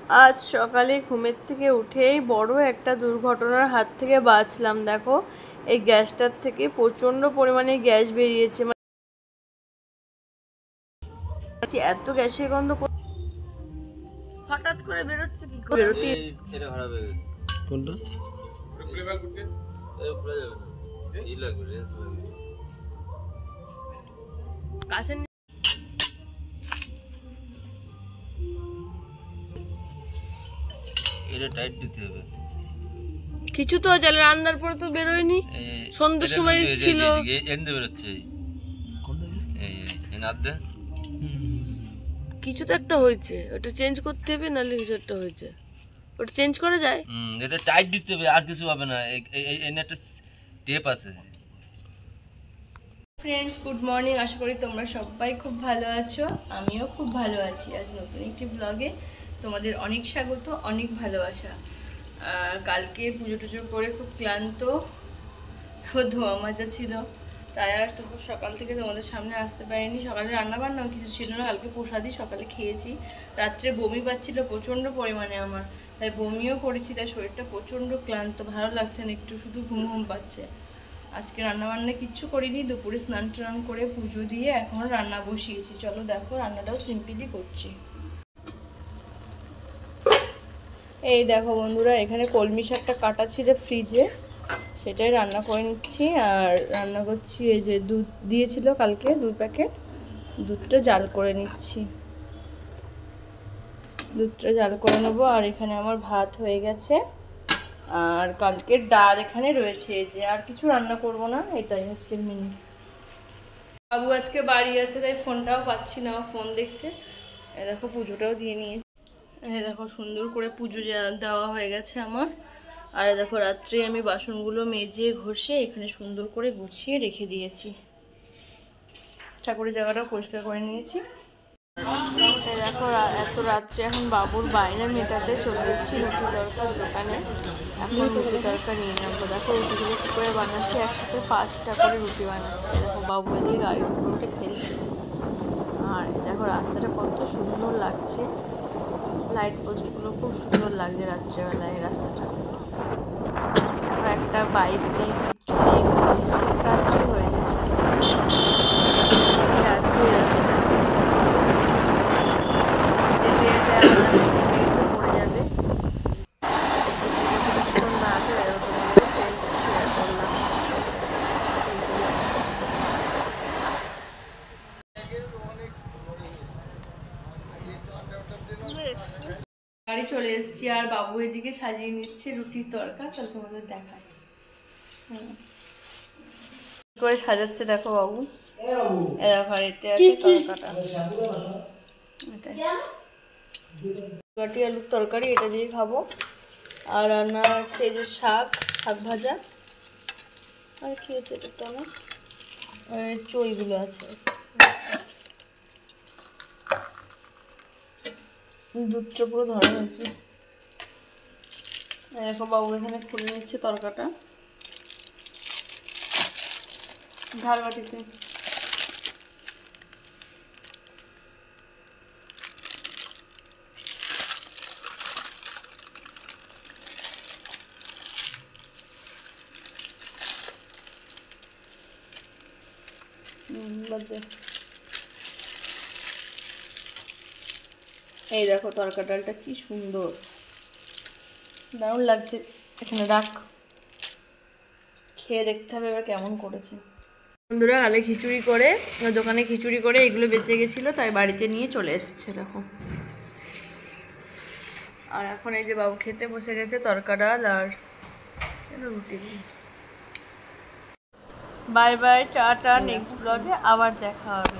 আজ সকালে ঘুমের থেকে উঠেই বড় একটা দুর্ঘটনার হাত থেকে বাঁচলাম। দেখো, এই গ্যাসটার থেকে প্রচন্ড পরিমাণে গ্যাস বেরিয়েছে। এত গ্যাসের গন্ধ হঠাৎ করে বেরোচ্ছে, কি করে বেরোতে কোনটা কাছে এটা টাইট দিতে হবে। কিছু তো জলে রান্নার পর তো বেরোয়নি, সন্ধ্যের সময় ছিল। এন্ডে বেরোচ্ছে, এই নাদ দে। কিছু তো একটা হয়েছে, ওটা চেঞ্জ করতে হবে, নাহলে কিছু একটা হয়েছে। ওটা চেঞ্জ করা যায়? এটা টাইট দিতে হবে, আর কিছু হবে না। এই একটা টেপ আছে। Friends, good morning. আশা করি তোমরা সবাই খুব ভালো আছো, আমিও খুব ভালো আছি। আজ নতুন একটি ব্লগে তোমাদের অনেক স্বাগত, অনেক ভালোবাসা। কালকে পুজো টুজো করে খুব ক্লান্ত, ধোয়া মাজা ছিল, তাই আর তো সকাল থেকে তোমাদের সামনে আসতে পারিনি। সকালে রান্নাবান্নাও কিছু ছিল না, কালকে প্রসাদই সকালে খেয়েছি। রাত্রে বমি পাচ্ছিল প্রচণ্ড পরিমাণে আমার, তাই বমিও করেছি, তাই শরীরটা প্রচণ্ড ক্লান্ত, ভালো লাগছে না, একটু শুধু ঘুম ঘুম পাচ্ছে। আজকে রান্নাবান্না কিচ্ছু করিনি, দুপুরে স্নান টান করে পুজো দিয়ে এখন রান্না বসিয়েছি। চলো দেখো, রান্নাটাও সিম্পলি করছি। এই দেখো বন্ধুরা, এখানে কলমি শাকটা কাটা ছিল ফ্রিজে, সেটাই রান্না করে নিচ্ছি। আর রান্না করছি, এই যে দুধ দিয়েছিল কালকে 2 প্যাকেট, দুধটা জাল করে নিচ্ছি। দুধটা জাল করে নেবো। আর এখানে আমার ভাত হয়ে গেছে, আর কালকের ডাল এখানে রয়েছে। যে আর কিছু রান্না করব না, এটাই আজকের মেনু। বাবু আজকে বাড়ি আছে, তাই ফোনটাও পাচ্ছি না ফোন দেখতে। এই দেখো, পুজোটাও দিয়ে নিয়েছি। এই দেখো, সুন্দর করে পুজো দেওয়া হয়ে গেছে আমার। আর দেখো, রাত্রে আমি বাসনগুলো মেজে ঘষে এখানে সুন্দর করে গুছিয়ে রেখে দিয়েছি। ঠাকুরের জায়গাটাও পরিষ্কার করে নিয়েছি। দেখো, এত রাত্রে এখন বাবুর বাইরে মেটাতে চলে এসেছি রুটি তরকার দোকানে। এখন রুটি তরকা নিয়ে নেবো। দেখো রুটিগুলো কী করে বানাচ্ছে, একসাথে 5টা করে রুটি বানাচ্ছে। দেখো বাবু এদিকে গাড়ির উপর উঠে খেলছে। আর দেখো রাস্তাটা কত সুন্দর লাগছে, লাইট পোস্টগুলো খুব সুন্দর লাগছে রাত্রেবেলায় এই রাস্তাটা। দেখো একটা বাইক নেই, কিচ্ছু নেই, খালি অনেক রাত্রে হয়ে গেছে আছে রাস্তায়। গাড়ি চলে এসেছি, আর বাবু এদিকে সাজিয়ে নিচ্ছে রুটির তরকা। চল তোমাদের দেখায় করে সাজাচ্ছে। দেখো বাবু, দেখো এতে আছে তরকাটা, রুটি আলুর তরকারি, এটা দিয়ে খাবো। আর রান্না আছে এই যে শাক ভাজা। আর কি আছে এটা, তো আমার চইগুলো আছে। দুধটা পুরো ধরা হয়েছে। দেখো বাবু এখানে খুলে নিচ্ছে তরকাটা ঝাল বাটিতে। এই দেখো তরকা ডালটা কি সুন্দর, দারুণ লাগছে। এখানে রাখ, খেয়ে দেখতে হবে এবার কেমন করেছে। বন্ধুরা, কালে খিচুড়ি করে, দোকানে খিচুড়ি করে এগুলো বেঁচে গেছিলো, তাই বাড়িতে নিয়ে চলে এসছে দেখো। আর এখন এই যে বাবু খেতে বসে গেছে তরকা ডাল আর রুটি দিয়ে। বাই বাই, টাটা, নেক্সট ব্লগে আবার দেখা হবে।